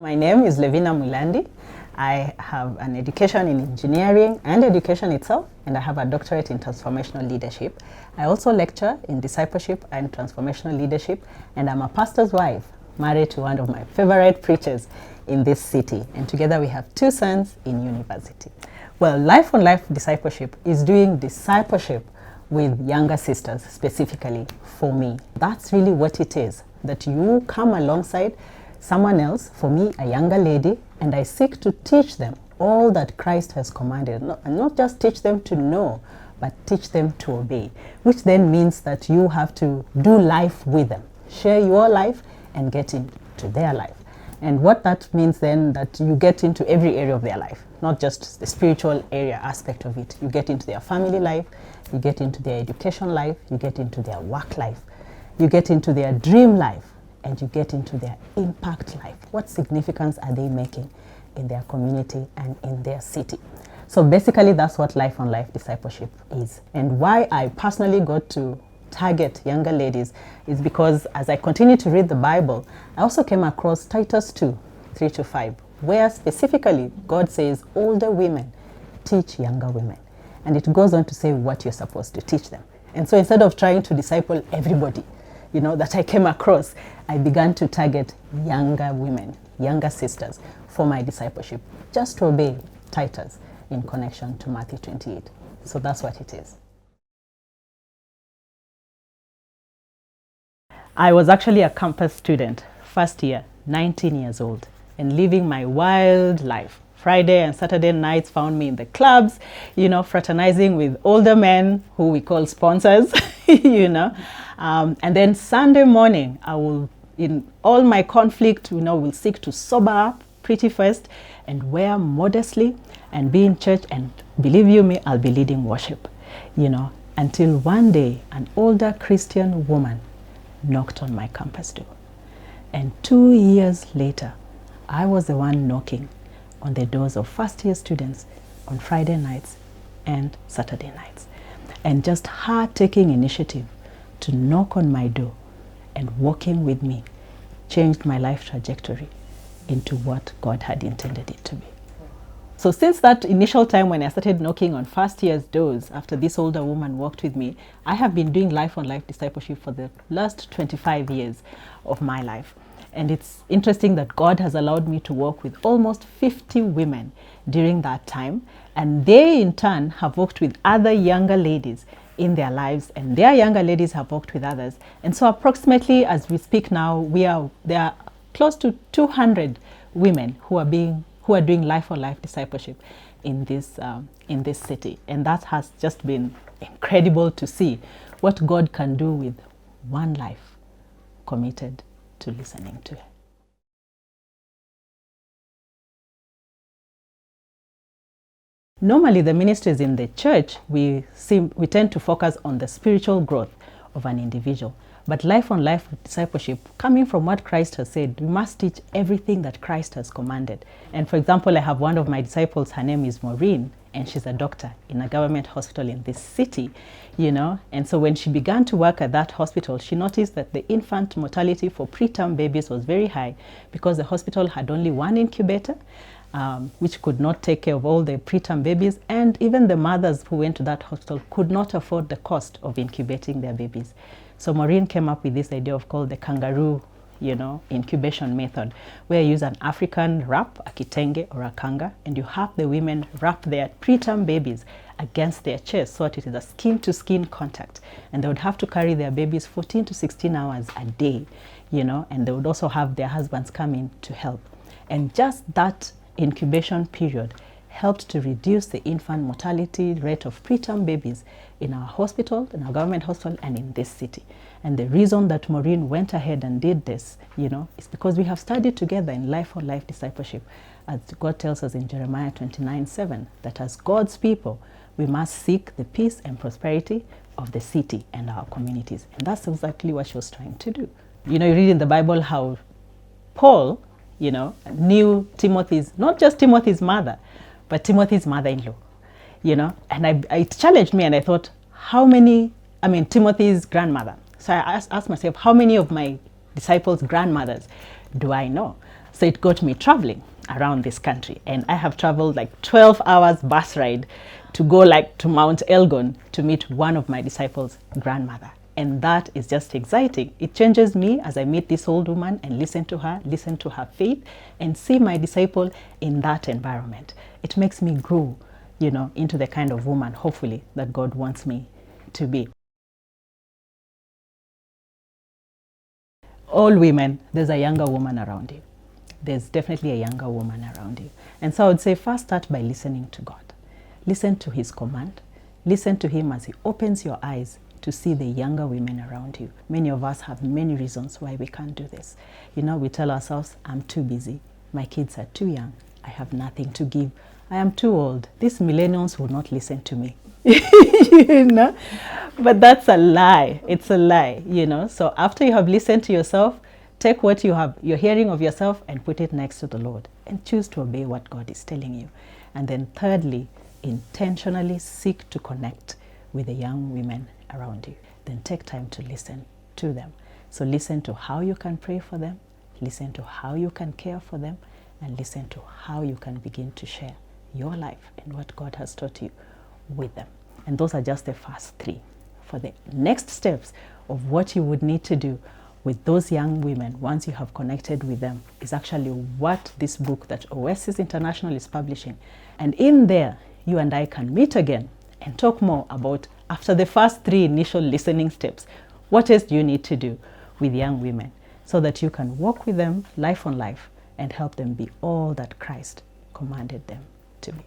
My name is Levina Mulandi. I have an education in engineering and education itself, and I have a doctorate in transformational leadership. I also lecture in discipleship and transformational leadership, and I'm a pastor's wife, married to one of my favorite preachers in this city. And together we have 2 sons in university. Well, Life on Life Discipleship is doing discipleship with younger sisters, specifically for me. That's really what it is, that you come alongside someone else, for me, a younger lady, and I seek to teach them all that Christ has commanded. And not just teach them to know, but teach them to obey, which then means that you have to do life with them. Share your life and get into their life. And what that means then, that you get into every area of their life, not just the spiritual area aspect of it. You get into their family life, you get into their education life, you get into their work life, you get into their dream life, and you get into their impact life. What significance are they making in their community and in their city? So basically, that's what Life on Life Discipleship is. And why I personally got to target younger ladies is because as I continue to read the Bible, I also came across Titus 2, 3-5, where specifically God says older women teach younger women. And it goes on to say what you're supposed to teach them. And so instead of trying to disciple everybody, that I came across, I began to target younger women, younger sisters for my discipleship, just to obey Titus in connection to Matthew 28. So that's what it is. I was actually a campus student, first year, 19 years old, and living my wild life. Friday and Saturday nights found me in the clubs, fraternizing with older men who we call sponsors, and then Sunday morning, I will, in all my conflict, will seek to sober up pretty first and wear modestly and be in church, and believe you me, I'll be leading worship, until one day an older Christian woman knocked on my campus door. And 2 years later, I was the one knocking on the doors of first-year students on Friday nights and Saturday nights. And just her taking initiative to knock on my door and walking with me changed my life trajectory into what God had intended it to be. So since that initial time when I started knocking on first year's doors, after this older woman walked with me, I have been doing Life on Life Discipleship for the last 25 years of my life. And it's interesting that God has allowed me to work with almost 50 women during that time. And they in turn have worked with other younger ladies in their lives, and their younger ladies have worked with others. And so approximately as we speak now, there are close to 200 women who are doing Life on Life Discipleship in this city. And that has just been incredible to see what God can do with one life committed to listening to Him. Normally, the ministries in the church, we tend to focus on the spiritual growth of an individual. But Life on Life Discipleship, coming from what Christ has said, we must teach everything that Christ has commanded. And for example, I have one of my disciples, her name is Maureen, and she's a doctor in a government hospital in this city, And so when she began to work at that hospital, she noticed that the infant mortality for preterm babies was very high because the hospital had only one incubator, which could not take care of all the preterm babies, and even the mothers who went to that hospital could not afford the cost of incubating their babies. So Maureen came up with this idea called the kangaroo, incubation method, where you use an African wrap, a kitenge or a kanga, and you have the women wrap their preterm babies against their chest so that it is a skin-to-skin contact. And they would have to carry their babies 14 to 16 hours a day, and they would also have their husbands come in to help. And just that incubation period helped to reduce the infant mortality rate of preterm babies in our hospital, in our government hospital, and in this city. And the reason that Maureen went ahead and did this, is because we have studied together in Life on Life Discipleship, as God tells us in Jeremiah 29:7, that as God's people, we must seek the peace and prosperity of the city and our communities. And that's exactly what she was trying to do. You read in the Bible how Paul, knew Timothy's, not just Timothy's mother, but Timothy's mother-in-law, and it challenged me, and I thought, Timothy's grandmother. So I asked myself, how many of my disciples' grandmothers do I know? So it got me traveling around this country, and I have traveled like 12 hours bus ride to go like to Mount Elgon to meet one of my disciples' grandmother. And that is just exciting. It changes me as I meet this old woman and listen to her faith, and see my disciple in that environment. It makes me grow, you know, into the kind of woman, hopefully, that God wants me to be. All women, there's a younger woman around you. There's definitely a younger woman around you. And so I would say first start by listening to God. Listen to his command. Listen to him as he opens your eyes to see the younger women around you. Many of us have many reasons why we can't do this. You know, we tell ourselves, I'm too busy. My kids are too young. I have nothing to give. I am too old. These millennials will not listen to me. You know? But that's a lie. It's a lie, you know. So after you have listened to yourself, take what you're hearing of yourself and put it next to the Lord and choose to obey what God is telling you. And then thirdly, intentionally seek to connect with the young women around you. Then take time to listen to them. So listen to how you can pray for them, listen to how you can care for them, and listen to how you can begin to share your life and what God has taught you with them. And those are just the first three. For the next steps of what you would need to do with those young women once you have connected with them is actually what this book that Oasis International is publishing. And in there, you and I can meet again and talk more about, after the first three initial listening steps, what else do you need to do with young women so that you can walk with them life on life and help them be all that Christ commanded them to be.